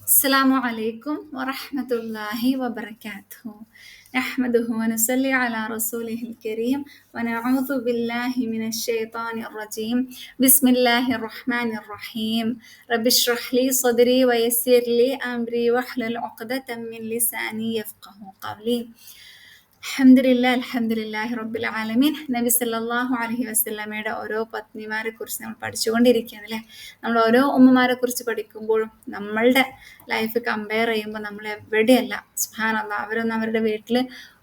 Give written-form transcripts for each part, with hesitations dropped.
السلام عليكم ورحمة الله وبركاته. نحمده ونصلي على رسوله الكريم ونعوذ بالله من الشيطان الرجيم. بسم الله الرحمن الرحيم. رب اشرح لي صدري ويسر لي أمري واحلل عقدة من لساني يفقه قولي. അൽഹംദുലില്ലാഹി റബ്ബിൽ ആലമീൻ. നബി സല്ലല്ലാഹു അലൈഹി വസല്ലമയുടെ ഓരോ പത്നിമാരെ കുറിച്ച് നമ്മൾ പഠിച്ചുകൊണ്ടിരിക്കുകയാണ് അല്ലേ. നമ്മൾ ഓരോ ഉമ്മമാരെ കുറിച്ച് പഠിക്കുമ്പോഴും നമ്മളുടെ ലൈഫ് കമ്പയർ ചെയ്യുമ്പോൾ നമ്മൾ എവിടെയല്ല. സുബ്ഹാനല്ലാഹ്, അവരൊന്നും അവരുടെ വീട്ടിൽ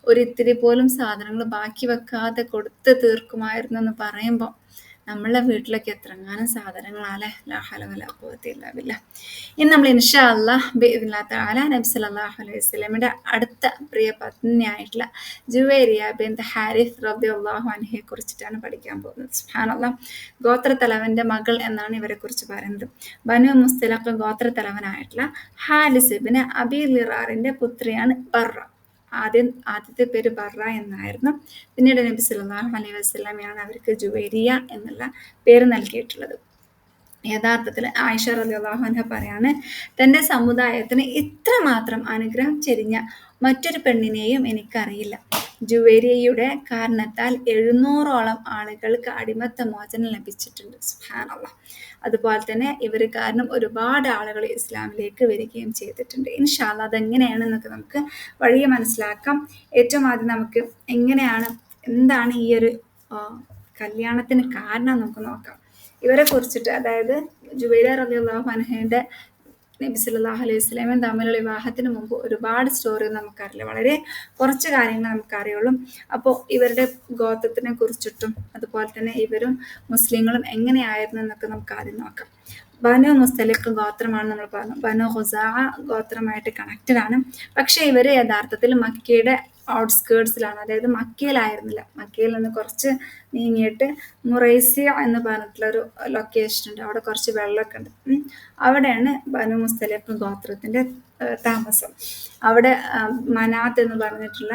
ഒരിത്തിരി പോലും സാധനങ്ങൾ ബാക്കി വെക്കാതെ കൊടുത്ത് തീർക്കുമായിരുന്നു എന്ന് പറയുമ്പോൾ നമ്മളെ വീട്ടിലൊക്കെ എത്രങ്ങാനും സാധനങ്ങളാല്ലേ. ലാ ഹൗല വലാ ഖുവത ഇല്ലാ ബില്ലാഹ്. ഇന്ന് നമ്മൾ ഇൻഷാ അല്ലാഹ് ബിഇദ്നില്ലാഹി തആല നബി സല്ലല്ലാഹു അലൈഹി വസല്ലമയുടെ അടുത്ത പ്രിയ പത്നിയായിട്ടുള്ള ജുവൈരിയ ബിൻത് ഹാരിസ് റളിയല്ലാഹു അൻഹയെ കുറിച്ചിട്ടാണ് പഠിക്കാൻ പോകുന്നത്. സുബ്ഹാനല്ലാഹ്, ഗോത്രത്തലവന്റെ മകൾ എന്നാണ് ഇവരെ കുറിച്ച് പറയുന്നത്. ബനു മുസ്തലഖ് ഗോത്രത്തലവനായിട്ടുള്ള ഹാരിസ് ഇബ്നു അബീ ലിറാറിന്റെ പുത്രിയാണ് ബർറ. ആദ്യത്തെ പേര് ബർറ എന്നായിരുന്നു. പിന്നീട് നബി സല്ലല്ലാഹു അലൈഹി വസല്ലമയാണ് അവർക്ക് ജുവൈരിയ എന്നുള്ള പേര് നൽകിയിട്ടുള്ളത്. യഥാർത്ഥത്തിൽ ആയിഷ റളിയല്ലാഹു അൻഹ പറയാണ്, തൻ്റെ സമുദായത്തിന് ഇത്രമാത്രം അനുഗ്രഹം ചെരിഞ്ഞ മറ്റൊരു പെണ്ണിനെയും എനിക്കറിയില്ല. ജുവൈരിയയുടെ കാരണത്താൽ 700ഓളം ആളുകൾക്ക് അടിമത്ത മോചനം ലഭിച്ചിട്ടുണ്ട്. സുബ്ഹാനല്ലാഹ്. അതുപോലെ തന്നെ ഇവർ കാരണം ഒരുപാട് ആളുകൾ ഇസ്ലാമിലേക്ക് വരികയും ചെയ്തിട്ടുണ്ട്. ഇൻഷാ അല്ലാഹ് അതെങ്ങനെയാണെന്നൊക്കെ നമുക്ക് വഴിയെ മനസ്സിലാക്കാം. ഏറ്റവും ആദ്യം നമുക്ക് എന്താണ് ഈ ഒരു കല്യാണത്തിന് കാരണം നമുക്ക് നോക്കാം. ഇവരെ കുറിച്ചിട്ട്, അതായത് ജുബൈര റളിയല്ലാഹു അൻഹയുടെ നബി സല്ലല്ലാഹു അലൈഹി വസല്ലമയും തമ്മിലുള്ള വിവാഹത്തിന് മുമ്പ് ഒരുപാട് സ്റ്റോറി നമുക്കറിയില്ല. വളരെ കുറച്ച് കാര്യങ്ങൾ നമുക്കറിയുള്ളൂ. അപ്പോൾ ഇവരുടെ ഗോത്രത്തിനെ കുറിച്ചിട്ടും അതുപോലെ തന്നെ ഇവരും മുസ്ലിങ്ങളും എങ്ങനെയായിരുന്നു എന്നൊക്കെ നമുക്ക് ആദ്യം നോക്കാം. ബനു മുസ്തലിഖ് ഗോത്രമാണ് നമ്മൾ പറഞ്ഞു. ബനു ഖുസാഅ ഗോത്രമായിട്ട് കണക്റ്റഡ് ആണ്. പക്ഷേ ഇവർ യഥാർത്ഥത്തിൽ മക്കയുടെ ഔട്ട്സ്കേർട്സിലാണ്, അതായത് മക്കയിലായിരുന്നില്ല. മക്കയിൽ നിന്ന് കുറച്ച് നീങ്ങിയിട്ട് മുറൈസിയ എന്ന് പറഞ്ഞിട്ടുള്ളൊരു ലൊക്കേഷൻ ഉണ്ട്. അവിടെ കുറച്ച് വെള്ളമൊക്കെ ഉണ്ട്. അവിടെയാണ് ബനു മുസ്തലിഖ് ഗോത്രത്തിൻ്റെ താമസം. അവിടെ മനാത്ത് എന്ന് പറഞ്ഞിട്ടുള്ള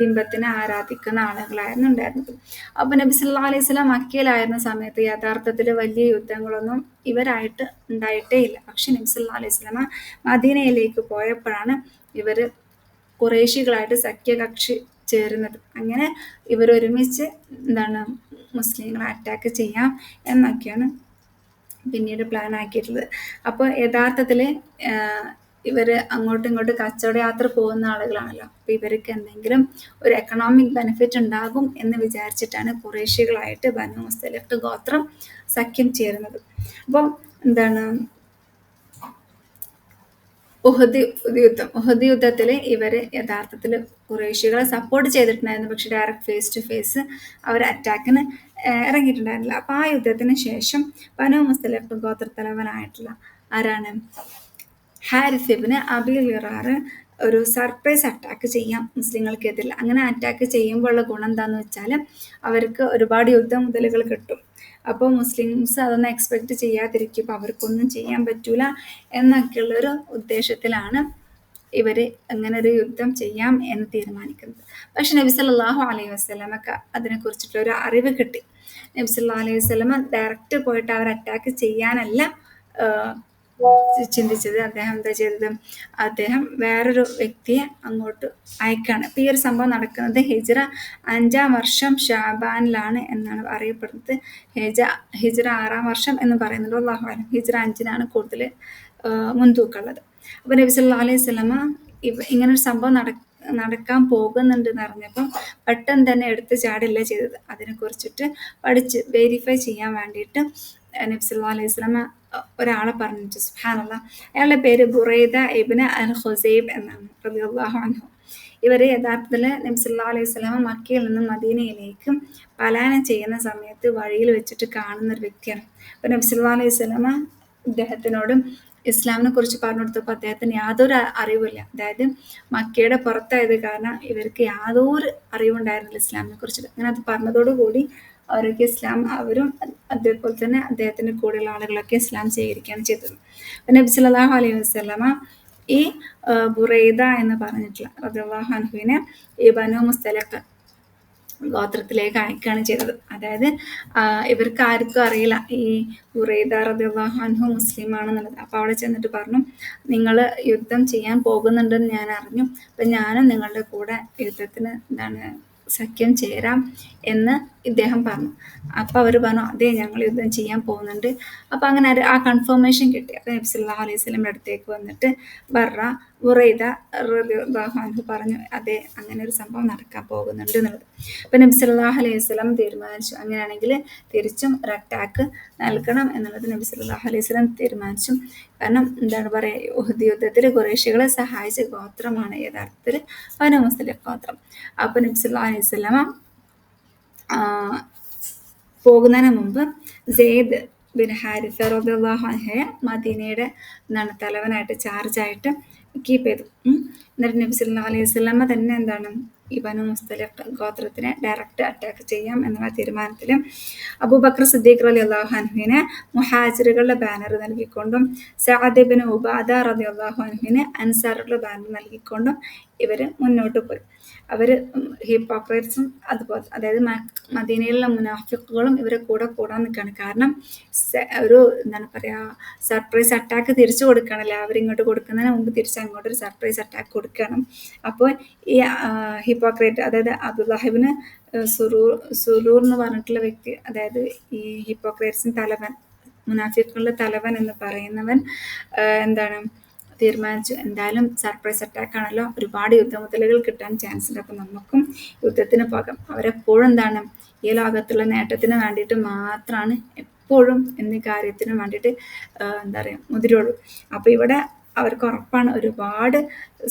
ബിംബത്തിനെ ആരാധിക്കുന്ന ആളുകളായിരുന്നു ഉണ്ടായിരുന്നത്. അപ്പോൾ നബി സല്ലല്ലാഹു അലൈഹി വസല്ലം മക്കയിലായിരുന്ന സമയത്ത് യഥാർത്ഥത്തിൽ വലിയ യുദ്ധങ്ങളൊന്നും ഇവരായിട്ട് ഉണ്ടായിട്ടേ ഇല്ല. പക്ഷെ നബി സല്ലല്ലാഹു അലൈഹി വസല്ലം മദീനയിലേക്ക് പോയപ്പോഴാണ് ഇവർ ഖുറൈശികളായിട്ട് സഖ്യകക്ഷി ചേരുന്നത്. അങ്ങനെ ഇവരൊരുമിച്ച് മുസ്ലിങ്ങളെ അറ്റാക്ക് ചെയ്യാം എന്നൊക്കെയാണ് പിന്നീട് പ്ലാൻ ആക്കിയിട്ടുള്ളത്. അപ്പോൾ യഥാർത്ഥത്തിൽ ഇവർ അങ്ങോട്ടും ഇങ്ങോട്ടും കച്ചവട യാത്ര പോകുന്ന ആളുകളാണല്ലോ. അപ്പോൾ ഇവർക്ക് എന്തെങ്കിലും ഒരു എക്കണോമിക് ബെനിഫിറ്റ് ഉണ്ടാകും എന്ന് വിചാരിച്ചിട്ടാണ് ഖുറൈശികളായിട്ട് ബനു മുസ്തലിഖ് ഗോത്രം സഖ്യം ചേരുന്നത്. അപ്പോൾ ഉഹദ് യുദ്ധത്തിൽ ഇവർ യഥാർത്ഥത്തിൽ ഖുറൈശികളെ സപ്പോർട്ട് ചെയ്തിട്ടുണ്ടായിരുന്നു. പക്ഷെ ഡയറക്റ്റ് ഫേസ് ടു ഫേസ് അവർ അറ്റാക്കിന് ഇറങ്ങിയിട്ടുണ്ടായിരുന്നില്ല. അപ്പോൾ ആ യുദ്ധത്തിന് ശേഷം ബനു മുസ്തലിഖ് ഗോത്രത്തലവനായിട്ടുള്ള ആരാണ്, ഹാരിസ് ഇബ്നു അബീ ലിറാർ ഒരു സർപ്രൈസ് അറ്റാക്ക് ചെയ്യാം മുസ്ലിങ്ങൾക്കെതിരെ. അങ്ങനെ അറ്റാക്ക് ചെയ്യുമ്പോൾ ഉള്ള ഗുണം എന്താണെന്ന് വെച്ചാൽ അവർക്ക് ഒരുപാട് യുദ്ധമുതലുകൾ കിട്ടും. അപ്പോൾ മുസ്ലിംസ് അതൊന്നും എക്സ്പെക്റ്റ് ചെയ്യാതിരിക്കും. അപ്പോൾ അവർക്കൊന്നും ചെയ്യാൻ പറ്റൂല എന്നൊക്കെയുള്ളൊരു ഉദ്ദേശത്തിലാണ് ഇവർ അങ്ങനെ ഒരു യുദ്ധം ചെയ്യാം എന്ന് തീരുമാനിക്കുന്നത്. പക്ഷെ നബി സല്ലല്ലാഹു അലൈഹി വസല്ലമക്ക് അതിനെക്കുറിച്ചിട്ടൊരു അറിവ് കിട്ടി. നബി സല്ലല്ലാഹു അലൈഹി വസല്ലമ ഡയറക്റ്റ് പോയിട്ട് അവർ അറ്റാക്ക് ചെയ്യാനല്ല ചിന്തിച്ചത്. അദ്ദേഹം എന്താ ചെയ്തത്, അദ്ദേഹം വേറൊരു വ്യക്തിയെ അങ്ങോട്ട് അയക്കാണ്. അപ്പോൾ ഈ ഒരു സംഭവം നടക്കുന്നത് ഹിജ്റ 5-ാം വർഷം ഷാബാനിലാണ് എന്നാണ് അറിയപ്പെടുന്നത്. ഹിജ്റ 6-ാം വർഷം എന്ന് പറയുന്നത് അല്ലാഹു അലം. ഹിജ്റ 5-നാണ് കൂടുതൽ മുൻതൂക്കമുള്ളത്. അപ്പോൾ നബി സല്ലല്ലാഹു അലൈഹി വസല്ലമ ഇങ്ങനൊരു സംഭവം നടക്കാൻ പോകുന്നുണ്ടെന്ന് അറിഞ്ഞപ്പോൾ പെട്ടെന്ന് തന്നെ എടുത്ത് ചാടില്ല ചെയ്തത്. അതിനെക്കുറിച്ചിട്ട് പഠിച്ച് വെരിഫൈ ചെയ്യാൻ വേണ്ടിയിട്ട് നബി സല്ലല്ലാഹു അലൈഹി വസല്ലമ ഒരാളെ പറഞ്ഞിട്ട്, സുബ്ഹാനല്ലാഹ്, അയാളുടെ പേര് ബുറൈദ ഇബ്നു അൽ ഖുസൈബ് എന്നാണ് റളിയല്ലാഹു അൻഹു. ഇവർ യഥാർത്ഥത്തിൽ നബി സല്ലല്ലാഹു അലൈഹി വസല്ലമ മക്കയിൽ നിന്ന് മദീനയിലേക്ക് പലായനം ചെയ്യുന്ന സമയത്ത് വഴിയിൽ വെച്ചിട്ട് കാണുന്ന ഒരു വ്യക്തിയാണ്. അപ്പോൾ നബി സല്ലല്ലാഹു അലൈഹി വസല്ലമ ഇദ്ദേഹത്തിനോട് ഇസ്ലാമിനെ കുറിച്ച് പറഞ്ഞു കൊടുത്തപ്പോൾ അദ്ദേഹത്തിന് യാതൊരു അറിവില്ല. അതായത് മക്കയുടെ പുറത്തായത് കാരണം ഇവർക്ക് യാതൊരു അറിവുണ്ടായിരുന്നില്ല ഇസ്ലാമിനെ കുറിച്ചിട്ട്. അങ്ങനെ അത് പറഞ്ഞതോടുകൂടി അവരൊക്കെ ഇസ്ലാം, അവരും അതേപോലെ തന്നെ അദ്ദേഹത്തിൻ്റെ കൂടെയുള്ള ആളുകളൊക്കെ ഇസ്ലാം സ്വീകരിക്കുകയാണ് ചെയ്തത്. നബി സല്ലല്ലാഹു അലൈഹി വസല്ലമ ഈ ബുറൈദ എന്ന് പറഞ്ഞിട്ടുള്ള റളിയല്ലാഹു അൻഹുവിനെ ഈ ബനു മുസ്തലിഖ് ഗോത്രത്തിലേക്ക് അയക്കുകയാണ് ചെയ്തത്. അതായത് ഇവർക്ക് ആർക്കും അറിയില്ല ഈ ഉറൈദ റളിയല്ലാഹു അൻഹു മുസ്ലിമാണെന്നുള്ളത്. അപ്പോൾ അവിടെ ചെന്നിട്ട് പറഞ്ഞു, നിങ്ങൾ യുദ്ധം ചെയ്യാൻ പോകുന്നുണ്ടെന്ന് ഞാൻ അറിഞ്ഞു, അപ്പം ഞാനും നിങ്ങളുടെ കൂടെ യുദ്ധത്തിന് സഖ്യം ചേരാം എന്ന് ഇദ്ദേഹം പറഞ്ഞു. അപ്പോൾ അവർ പറഞ്ഞു, അതെ ഞങ്ങൾ യുദ്ധം ചെയ്യാൻ പോകുന്നുണ്ട്. അപ്പോൾ അങ്ങനെ ആ കൺഫർമേഷൻ കിട്ടി. അപ്പോൾ നബി സല്ലല്ലാഹു അലൈഹി വസല്ലമയുടെ അടുത്തേക്ക് വന്നിട്ട് ബർറ ഉറൈദ റളിയല്ലാഹു അൻഹു പറഞ്ഞു, അതെ അങ്ങനെ ഒരു സംഭവം നടക്കാൻ പോകുന്നുണ്ട് എന്നുള്ളത്. അപ്പം നബി സല്ലല്ലാഹു അലൈഹി വസല്ലം തീരുമാനിച്ചു, അങ്ങനെയാണെങ്കിൽ തിരിച്ചും ഒരു അറ്റാക്ക് നൽകണം എന്നുള്ളത് നബി സല്ലല്ലാഹു അലൈഹി വസല്ലം തീരുമാനിച്ചു. കാരണം ഉഹദ് യുദ്ധത്തിൽ ഖുറൈശികളെ സഹായിച്ച ഗോത്രമാണ് യഥാർത്ഥത്തിൽ ബനൂ മുസ്തലിഖ് ഗോത്രം. അപ്പോൾ നബി സല്ലല്ലാഹു അലൈഹി വസല്ലമ പോകുന്നതിന് മുമ്പ് സെയ്ദ് ബിൻ ഹാരിസ റളിയല്ലാഹു അൻഹയെ മദീനയുടെ തലവനായിട്ട് ചാർജായിട്ട് കീപ്പ് ചെയ്തു. എന്നിട്ട് നബി സല്ലല്ലാഹു അലൈഹി വസല്ലമ തന്നെ ഈ ബനൂ മുസ്തലിഖ് ഗോത്രത്തിനെ ഡയറക്റ്റ് അറ്റാക്ക് ചെയ്യാം എന്നുള്ള തീരുമാനത്തിൽ അബൂബക്കർ സിദ്ദീഖ് റളിയല്ലാഹു അൻഹുവിനെ മുഹാജിറുകളുടെ ബാനർ നൽകിക്കൊണ്ടും സഅദ് ഇബ്നു ഉബാദ റളിയല്ലാഹു അൻഹുവിനെ അൻസാറുകളുടെ ബാനർ നൽകിക്കൊണ്ടും ഇവർ മുന്നോട്ട് പോയി. അവർ ഹിപ്പോക്രൈറ്റ്സും അതുപോലെ, അതായത് മദീനയിലുള്ള മുനാഫിക്കുകളും ഇവരെ കൂടെ കൂടാൻ നിൽക്കുകയാണ്. കാരണം ഒരു സർപ്രൈസ് അറ്റാക്ക് തിരിച്ചു കൊടുക്കുകയാണല്ലോ, അവരിങ്ങോട്ട് കൊടുക്കുന്നതിന് മുമ്പ് തിരിച്ച് അങ്ങോട്ട് ഒരു സർപ്രൈസ് അറ്റാക്ക് കൊടുക്കണം. അപ്പോൾ ഈ ഹിപ്പോക്രൈറ്റ്, അതായത് അബ്ദുല്ലാഹിബ്നു സുറൂർ എന്ന് പറഞ്ഞിട്ടുള്ള വ്യക്തി, അതായത് ഈ ഹിപ്പോക്രൈറ്റ്സിന് തലവൻ, മുനാഫിക്കുകളുടെ തലവൻ എന്ന് പറയുന്നവൻ തീരുമാനിച്ചു, എന്തായാലും സർപ്രൈസ് അറ്റാക്ക് ആണല്ലോ, ഒരുപാട് യുദ്ധമുതലുകൾ കിട്ടാൻ ചാൻസ് ഉണ്ട്, അപ്പം നമുക്കും യുദ്ധത്തിന് പോകാം. അവരെപ്പോഴും ഈ ലോകത്തുള്ള നേട്ടത്തിന് വേണ്ടിയിട്ട് മാത്രമാണ് എപ്പോഴും എന്നീ കാര്യത്തിന് വേണ്ടിയിട്ട് മുതിരുള്ളൂ. അപ്പോൾ ഇവിടെ അവർക്ക് ഉറപ്പാണ് ഒരുപാട്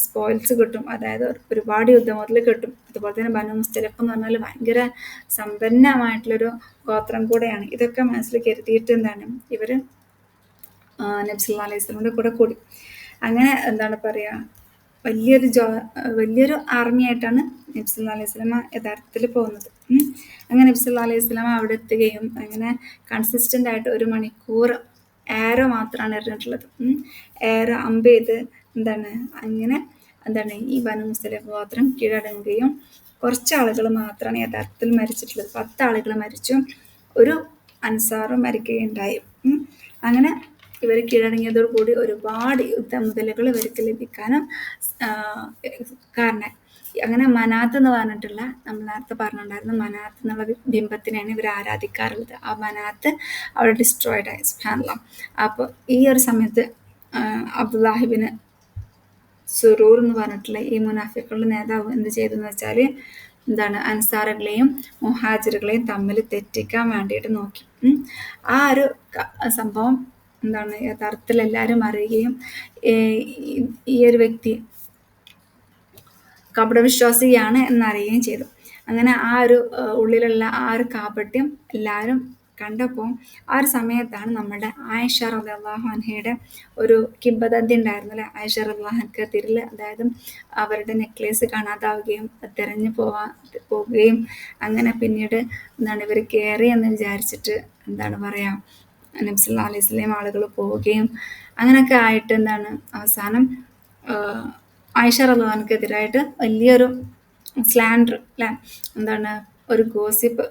സ്പോയിൽസ് കിട്ടും, അതായത് ഒരുപാട് യുദ്ധമുതൽ കിട്ടും. അതുപോലെ തന്നെ ബനൂ മുസ്തലിഖ് എന്ന് പറഞ്ഞാൽ ഭയങ്കര സമ്പന്നമായിട്ടുള്ളൊരു ഗോത്രം കൂടെയാണ്. ഇതൊക്കെ മനസ്സിൽ കരുതിയിട്ട് ഇവർ നബി സല്ലല്ലാഹു അലൈഹി വസല്ലമയുടെ കൂടെ കൂടി. അങ്ങനെ വലിയൊരു ആർമി ആയിട്ടാണ് നബി സല്ലല്ലാഹു അലൈഹി വസല്ലമ യഥാർത്ഥത്തിൽ പോകുന്നത്. അങ്ങനെ നബി സല്ലല്ലാഹു അലൈഹി വസല്ലമ അവിടെ എത്തുകയും അങ്ങനെ കൺസിസ്റ്റൻ്റ് ആയിട്ട് 1 മണിക്കൂർ ഏറോ മാത്രമാണ് എറിഞ്ഞിട്ടുള്ളത്. ഏറോ അമ്പ് ചെയ്ത് അങ്ങനെ ഈ ബനൂ മുസ്തലിഖ് ഗോത്രം കീഴടങ്ങുകയും കുറച്ച് ആളുകൾ മാത്രമാണ് യഥാർത്ഥത്തിൽ മരിച്ചിട്ടുള്ളത്. 10 ആളുകൾ മരിച്ചു, ഒരു അൻസാറും മരിക്കുകയുണ്ടായി. അങ്ങനെ ഇവർ കീഴടങ്ങിയതോടുകൂടി ഒരുപാട് യുദ്ധമുതലുകൾ ഇവർക്ക് ലഭിക്കാനും കാരണം. അങ്ങനെ മനാത്ത് എന്ന് പറഞ്ഞിട്ടുള്ള, നമ്മൾ നേരത്തെ പറഞ്ഞിട്ടുണ്ടായിരുന്നു, മനാത്ത് എന്നുള്ള ബിംബത്തിനെയാണ് ഇവർ ആരാധിക്കാറുള്ളത്. ആ മനാത്ത് അവിടെ ഡിസ്ട്രോയിഡ് ആയി, സുബ്ഹാനല്ലാഹ്. അപ്പോൾ ഈ ഒരു സമയത്ത് അബ്ദുല്ലാഹിബ്നു സുറൂർ എന്ന് പറഞ്ഞിട്ടുള്ള ഈ മുനാഫിക്കുകളുടെ നേതാവ് എന്ത് ചെയ്തെന്ന് വെച്ചാൽ അൻസാറുകളെയും മുഹാജിറുകളെയും തമ്മിൽ തെറ്റിക്കാൻ വേണ്ടിയിട്ട് നോക്കി. ആ ഒരു സംഭവം യഥാർത്ഥത്തിൽ എല്ലാവരും അറിയുകയും ഈ ഒരു വ്യക്തി കപടവിശ്വാസിയാണ് എന്നറിയുകയും ചെയ്തു. അങ്ങനെ ആ ഒരു ഉള്ളിലുള്ള ആ ഒരു കാപട്യം എല്ലാവരും കണ്ടപ്പോൾ ആ ഒരു സമയത്താണ് നമ്മുടെ ആയിഷ റളിയല്ലാഹു അൻഹയുടെ ഒരു കിംവദന്തി ഉണ്ടായിരുന്നു അല്ലേ. ആയിഷ റളിയല്ലാഹു അൻഹക്കെതിരിൽ, അതായത് അവരുടെ നെക്ലേസ് കാണാതാവുകയും തെരഞ്ഞു പോവുകയും അങ്ങനെ പിന്നീട് ഇവർ കയറി എന്ന് വിചാരിച്ചിട്ട് നബി സല്ലല്ലാഹു അലൈഹി വസല്ലം ആളുകൾ പോവുകയും അങ്ങനെയൊക്കെ ആയിട്ട് അവസാനം ആയിഷ റളിയല്ലാഹു അൻഹക്കെതിരായിട്ട് വലിയൊരു സ്ലാൻഡർ അല്ലേ, ഒരു ഗോസിപ്പ്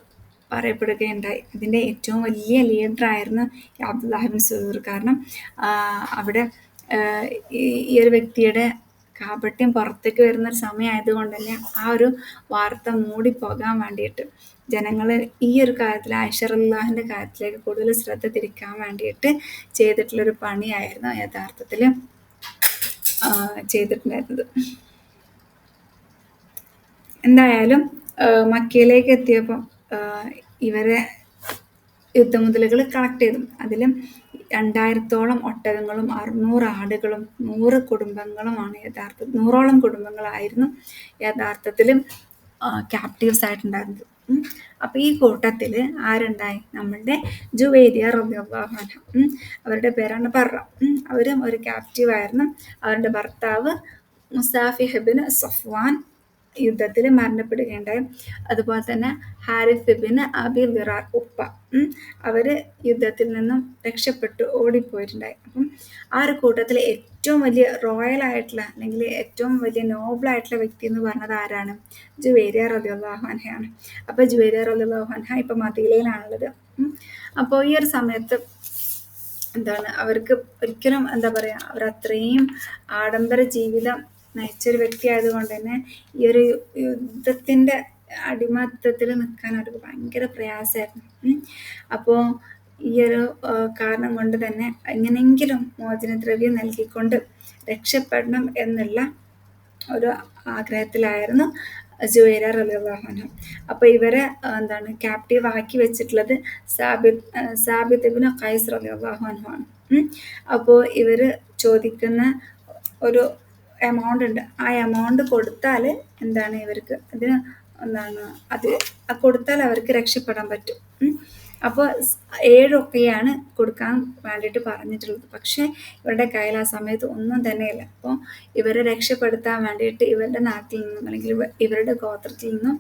പറയപ്പെടുകയുണ്ടായി. ഇതിൻ്റെ ഏറ്റവും വലിയ ലീഡറായിരുന്നു അബ്ദുല്ലാഹിബ്നു സുറൂർ. കാരണം അവിടെ ഈ ഒരു വ്യക്തിയുടെ കാപട്യം പുറത്തേക്ക് വരുന്നൊരു സമയമായതുകൊണ്ട് തന്നെ ആ ഒരു വാർത്ത മൂടിപ്പോകാൻ വേണ്ടിയിട്ട് ജനങ്ങൾ ഈ ഒരു കാര്യത്തിൽ ആയിഷ റളിയല്ലാഹുവിൻ്റെ കാര്യത്തിലേക്ക് കൂടുതൽ ശ്രദ്ധ തിരിക്കാൻ വേണ്ടിയിട്ട് ചെയ്തിട്ടുള്ളൊരു പണിയായിരുന്നു യഥാർത്ഥത്തിൽ ചെയ്തിട്ടുണ്ടായിരുന്നത്. എന്തായാലും മക്കയിലേക്ക് എത്തിയപ്പോൾ ഇവരെ യുദ്ധമുതലുകൾ കളക്ട് ചെയ്തു. അതിലും 2000-ഓളം ഒട്ടകങ്ങളും 600 ആടുകളും 100 കുടുംബങ്ങളുമാണ് യഥാർത്ഥത്തിൽ 100ഓളം കുടുംബങ്ങളായിരുന്നു യഥാർത്ഥത്തിലും ക്യാപ്റ്റീവ്സ് ആയിട്ടുണ്ടായിരുന്നത്. അപ്പോൾ ഈ കൂട്ടത്തിൽ ആരുണ്ടായി? നമ്മളുടെ ജുവൈരിയ റളിയല്ലാഹു അൻഹ, അവരുടെ പേരാണ് ബർറ. അവരും ഒരു ക്യാപ്റ്റീവ് ആയിരുന്നു. അവരുടെ ഭർത്താവ് മുസാഫിഹ് ഇബ്നു സഫ്വാൻ യുദ്ധത്തിൽ മരണപ്പെടുകയുണ്ടായി. അതുപോലെ തന്നെ ഹാരിസ് ഇബ്നു അബി ദിറാർ ഉപ്പ, അവർ യുദ്ധത്തിൽ നിന്നും രക്ഷപ്പെട്ടു ഓടിപ്പോയിട്ടുണ്ടായി. അപ്പം ആ ഒരു കൂട്ടത്തിൽ ഏറ്റവും വലിയ റോയൽ ആയിട്ടുള്ള അല്ലെങ്കിൽ ഏറ്റവും വലിയ നോബിളായിട്ടുള്ള വ്യക്തി എന്ന് പറഞ്ഞത് ആരാണ്? ജുവൈരിയ റളിയല്ലാഹു അൻഹയാണ്. അപ്പോൾ ജുവൈരിയ റളിയല്ലാഹു അൻഹ ഇപ്പം മദീനയിലാണുള്ളത്. അപ്പോൾ ഈ ഒരു സമയത്ത് എന്താണ് അവർക്ക് ഒരിക്കലും എന്താ പറയുക, അവരത്രയും ആഡംബര ജീവിതം നയിച്ചൊരു വ്യക്തി ആയതുകൊണ്ട് തന്നെ ഈ ഒരു യുദ്ധത്തിൻ്റെ അടിമത്തത്തിൽ നിൽക്കാൻ അവർക്ക് ഭയങ്കര പ്രയാസമായിരുന്നു. അപ്പോൾ ഈ ഒരു കാരണം കൊണ്ട് തന്നെ എങ്ങനെയെങ്കിലും മോചനദ്രവ്യം നൽകിക്കൊണ്ട് രക്ഷപ്പെടണം എന്നുള്ള ഒരു ആഗ്രഹത്തിലായിരുന്നു ജുവൈരിയ റളിയല്ലാഹു അൻഹ. അപ്പോൾ ഇവരെ എന്താണ് ക്യാപ്റ്റീവ് ആക്കി വെച്ചിട്ടുള്ളത് സാബിത്ത് ഇബ്നു ഖൈസ് റളിയല്ലാഹു അൻഹു ആണ്. അപ്പോൾ ഇവർ ചോദിക്കുന്ന ഒരു എമൗണ്ട് ഉണ്ട്. ആ എമൗണ്ട് കൊടുത്താൽ എന്താണ് ഇവർക്ക് അതിന് എന്താണ് അത് കൊടുത്താൽ അവർക്ക് രക്ഷപ്പെടാൻ പറ്റും. അപ്പോൾ 7 ഒക്കെയാണ് കൊടുക്കാൻ വേണ്ടിയിട്ട് പറഞ്ഞിട്ടുള്ളത്. പക്ഷേ ഇവരുടെ കയ്യിൽ ആ സമയത്ത് ഒന്നും തന്നെയില്ല. അപ്പോൾ ഇവരെ രക്ഷപ്പെടുത്താൻ വേണ്ടിയിട്ട് ഇവരുടെ നാട്ടിൽ നിന്നും അല്ലെങ്കിൽ ഇവരുടെ ഗോത്രത്തിൽ നിന്നും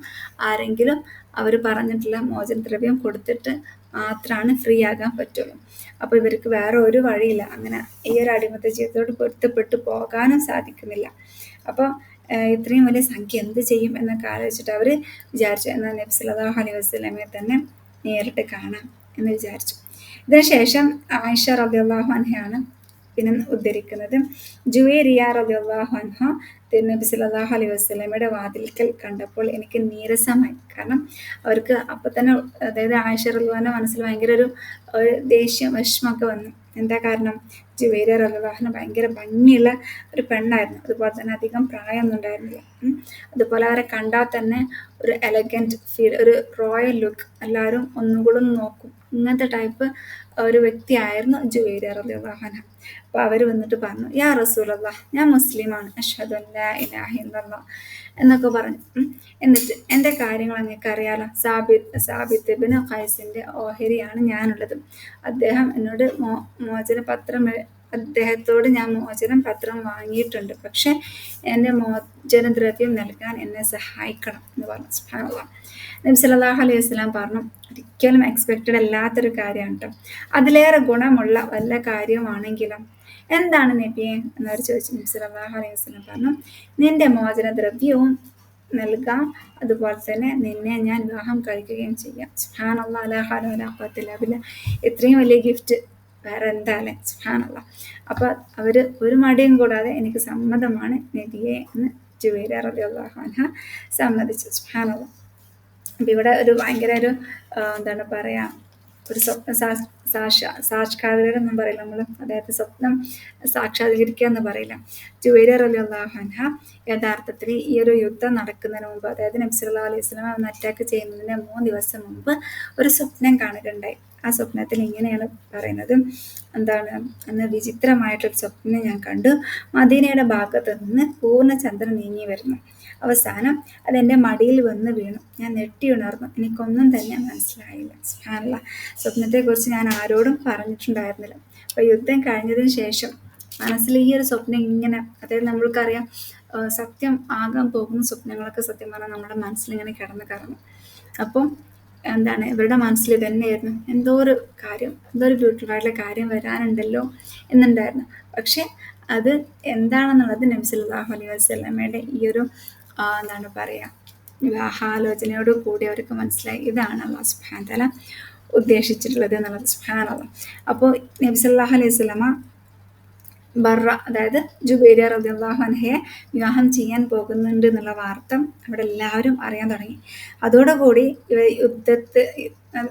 ആരെങ്കിലും അവർ പറഞ്ഞിട്ടുള്ള മോചനദ്രവ്യം കൊടുത്തിട്ട് മാത്രമാണ് ഫ്രീ ആകാൻ പറ്റുള്ളൂ. അപ്പോൾ ഇവർക്ക് വേറെ ഒരു വഴിയില്ല. അങ്ങനെ ഈ ഒരു അടിമത്ത ജീവിതത്തോട് പൊരുത്തപ്പെട്ടു പോകാനും സാധിക്കുന്നില്ല. അപ്പോൾ ഇത്രയും വലിയ സംഖ്യ എന്ത് ചെയ്യും എന്നൊക്കെ ആലോചിച്ചിട്ട് അവർ വിചാരിച്ചു എന്നാൽ നബി സല്ലല്ലാഹു അലൈഹി വസല്ലമയെ തന്നെ നേരിട്ട് കാണാം എന്ന് വിചാരിച്ചു. ഇതിനുശേഷം ആയിഷ റളിയല്ലാഹു അൻഹയാണ് പിന്നെ ഉദ്ധരിക്കുന്നത്. ജുവൈരിയ റളിയല്ലാഹു അൻഹ തിരുനബി സല്ലല്ലാഹു അലൈഹി വസല്ലമയുടെ വാതിൽക്കൽ കണ്ടപ്പോൾ എനിക്ക് നീരസമായി. കാരണം അവർക്ക് അപ്പം തന്നെ അതായത് ആയിഷ റളിയല്ലാഹു അൻഹ മനസ്സിൽ ഭയങ്കര ഒരു ദേഷ്യം വിഷമമൊക്കെ വന്നു. എന്താ കാരണം? ജുവൈരിയ റളിയല്ലാഹു അൻഹ ഭയങ്കര ഭംഗിയുള്ള ഒരു പെണ്ണായിരുന്നു. അതുപോലെ തന്നെ അധികം പ്രായമൊന്നും ഉണ്ടായിരുന്നില്ല. അതുപോലെ അവരെ കണ്ടാൽ തന്നെ ഒരു എലഗൻറ്റ് ഫീൽ, ഒരു റോയൽ ലുക്ക്, എല്ലാവരും ഒന്നുകൂടെ നോക്കും, ഇങ്ങനത്തെ ടൈപ്പ് ഒരു വ്യക്തിയായിരുന്നു ജുവൈരിയ റളിയല്ലാഹു അൻഹ. അപ്പോൾ അവർ വന്നിട്ട് പറഞ്ഞു, യാ റസൂലല്ലാഹ്, ഞാൻ മുസ്ലിമാണ്, അഷ്ഹദു അൻ ലാ ഇലാഹ ഇല്ലല്ലാഹ് എന്നൊക്കെ പറഞ്ഞു. എന്നിട്ട് എൻ്റെ കാര്യങ്ങൾ നിങ്ങൾക്ക് അറിയാലോ, സാബിത്ത് ഇബ്നു ഖൈസിൻ്റെ ഓഹരിയാണ് ഞാനുള്ളത്. അദ്ദേഹം എന്നോട് അദ്ദേഹത്തോട് ഞാൻ മോചനം പത്രം വാങ്ങിയിട്ടുണ്ട്. പക്ഷെ എൻ്റെ മോചനദ്രവ്യം നൽകാൻ എന്നെ സഹായിക്കണം എന്ന് പറഞ്ഞു. സുബ്ഹാനല്ലാഹ്. നബി സല്ലല്ലാഹു അലൈഹി വസല്ലം പറഞ്ഞു, ഒരിക്കലും എക്സ്പെക്റ്റഡ് അല്ലാത്തൊരു കാര്യമാണ് കേട്ടോ. അതിലേറെ ഗുണമുള്ള വല്ല കാര്യമാണെങ്കിലും എന്താണ് നബിയെ എന്നവർ ചോദിച്ചു. നബി സല്ലല്ലാഹു അലൈഹി വസല്ലം പറഞ്ഞു, നിന്റെ മോചനദ്രവ്യവും നൽകാം, അതുപോലെ തന്നെ നിന്നെ ഞാൻ വിവാഹം കഴിക്കുകയും ചെയ്യാം. സുബ്ഹാനല്ലാഹ്, ലാ ഹൗല വലാ ഖുവത ഇല്ലാ ബില്ലാഹ്. ഇത്രയും വലിയ ഗിഫ്റ്റ് വേറെ എന്താ അല്ലേ? സുബ്ഹാനല്ലാഹ്. അപ്പോൾ അവർ ഒരു മടിയും കൂടാതെ എനിക്ക് സമ്മതമാണ് നബിയെ എന്ന് ജുവൈരിയ റളിയല്ലാഹു അൻഹ സമ്മതിച്ചു. സുബ്ഹാനല്ലാഹ്. അപ്പം ഇവിടെ ഒരു ഭയങ്കര ഒരു എന്താണ് പറയുക, ഒരു സ്വപ്ന സാക്ഷാത്കാരം എന്നും പറയില്ല നമ്മൾ, അതായത് സ്വപ്നം സാക്ഷാത്കരിക്കുക എന്ന് പറയില്ല. ജുവൈരിയ റളിയല്ലാഹു അൻഹ യഥാർത്ഥത്തിൽ ഈ ഒരു യുദ്ധം നടക്കുന്നതിന് മുമ്പ്, അതായത് നബി സല്ലല്ലാഹു അലൈഹി വസല്ലം ഒന്ന് അറ്റാക്ക് ചെയ്യുന്നതിന് 3 ദിവസം മുമ്പ് ഒരു സ്വപ്നം കാണുകയുണ്ടായി. ആ സ്വപ്നത്തിൽ ഇങ്ങനെയാണ് പറയുന്നത്, എന്താണ്, അന്ന് വിചിത്രമായിട്ടൊരു സ്വപ്നം ഞാൻ കണ്ടു. മദീനയുടെ ഭാഗത്ത് നിന്ന് പൂർണ്ണചന്ദ്രൻ നീങ്ങി വരുന്നു. അവസാനം അതെൻ്റെ മടിയിൽ വന്ന് വീണു. ഞാൻ ഞെട്ടി ഉണർന്നു. എനിക്കൊന്നും തന്നെ മനസ്സിലായില്ല. സുബ്ഹാനല്ലാഹ്. സ്വപ്നത്തെക്കുറിച്ച് ഞാൻ ആരോടും പറഞ്ഞിട്ടുണ്ടായിരുന്നില്ല. അപ്പോൾ യുദ്ധം കഴിഞ്ഞതിന് ശേഷം മനസ്സിൽ ഈ ഒരു സ്വപ്നം ഇങ്ങനെ, അതായത് നമ്മൾക്കറിയാം സത്യം ആകാൻ പോകുന്ന സ്വപ്നങ്ങളൊക്കെ സത്യം പറഞ്ഞാൽ നമ്മുടെ മനസ്സിലിങ്ങനെ കിടന്ന് കറങ്ങും. അപ്പം എന്താണ് ഇവരുടെ മനസ്സിൽ തന്നെയായിരുന്നു, എന്തോ ഒരു കാര്യം, എന്തോ ഒരു ബ്യൂട്ടിഫുൾ ആയിട്ടുള്ള കാര്യം വരാനുണ്ടല്ലോ എന്നുണ്ടായിരുന്നു. പക്ഷെ അത് എന്താണെന്നുള്ളത് നബി സല്ലല്ലാഹു അലൈഹി വസല്ലമയുടെ ഈ ഒരു എന്താണ് പറയുക വിവാഹാലോചനയോട് കൂടി അവർക്ക് മനസ്സിലായി, ഇതാണ് അല്ലാഹു സുബ്ഹാനഹു വ തആല ഉദ്ദേശിച്ചിട്ടുള്ളത് എന്നുള്ളത്. സുബ്ഹാനല്ലാഹ്. അപ്പോൾ നബി സല്ലല്ലാഹു അലൈഹി വസല്ലമ ബർറ, അതായത് ജുബൈരിയ റളിയല്ലാഹു അൻഹയെ വിവാഹം ചെയ്യാൻ പോകുന്നുണ്ട് എന്നുള്ള വാർത്ത അവിടെ എല്ലാവരും അറിയാൻ തുടങ്ങി. അതോടുകൂടി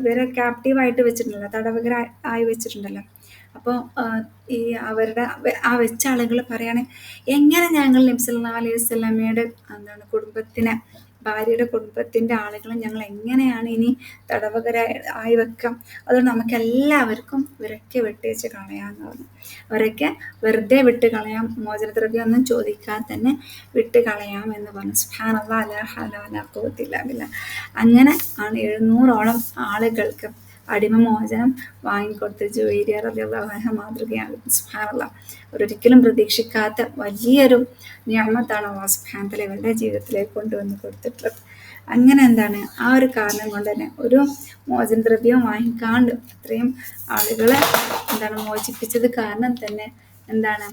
ഇവരെ ക്യാപ്റ്റീവായിട്ട് വെച്ചിട്ടുണ്ടല്ലോ, തടവുകാരായി വെച്ചിട്ടുണ്ടല്ലോ. അപ്പോൾ ഈ അവരുടെ ആ വെച്ച ആളുകൾ പറയാണ്, എങ്ങനെ ഞങ്ങൾ നബി സല്ലല്ലാഹു അലൈഹി വസല്ലമയുടെ എന്താണ് കുടുംബത്തിനെ, ഭാര്യയുടെ കുടുംബത്തിൻ്റെ ആളുകളെ ഞങ്ങൾ എങ്ങനെയാണ് ഇനി തടവുകാരായി വെക്കാം? അതുകൊണ്ട് നമുക്ക് എല്ലാവർക്കും ഇവരൊക്കെ വെട്ടിവെച്ച് കളയാമെന്ന് പറഞ്ഞു. അവരൊക്കെ വെറുതെ വിട്ട് കളയാം, മോചനദ്രവ്യം ഒന്നും ചോദിക്കാതെ തന്നെ വിട്ട് കളയാം എന്ന് പറഞ്ഞു. സുബ്ഹാനല്ലാഹ്, ലാ ഹൗല വലാ ഖുവത ഇല്ലാ ബില്ലാഹ്. അങ്ങനെ ആണ് 700ഓളം ആളുകൾക്ക് അടിമമോചനം വാങ്ങിക്കൊടുത്ത് ജുവൈരിയ റളിയല്ലാഹു അൻഹ മാതൃകയാണ്. സുബ്ഹാനല്ലാഹ്. ഒരൊരിക്കലും പ്രതീക്ഷിക്കാത്ത വലിയൊരു നിഅമത്താണ് അല്ലാഹു സുബ്ഹാനഹു വ തആല ഇവരുടെ ജീവിതത്തിലേക്ക് കൊണ്ടുവന്ന് കൊടുത്തിട്ടുള്ളത്. അങ്ങനെ എന്താണ് ആ ഒരു കാരണം കൊണ്ട് തന്നെ ഒരു മോചനദ്രവ്യം വാങ്ങിക്കാണ്ട് അത്രയും ആളുകളെ എന്താണ് മോചിപ്പിച്ചത് കാരണം തന്നെ എന്താണ്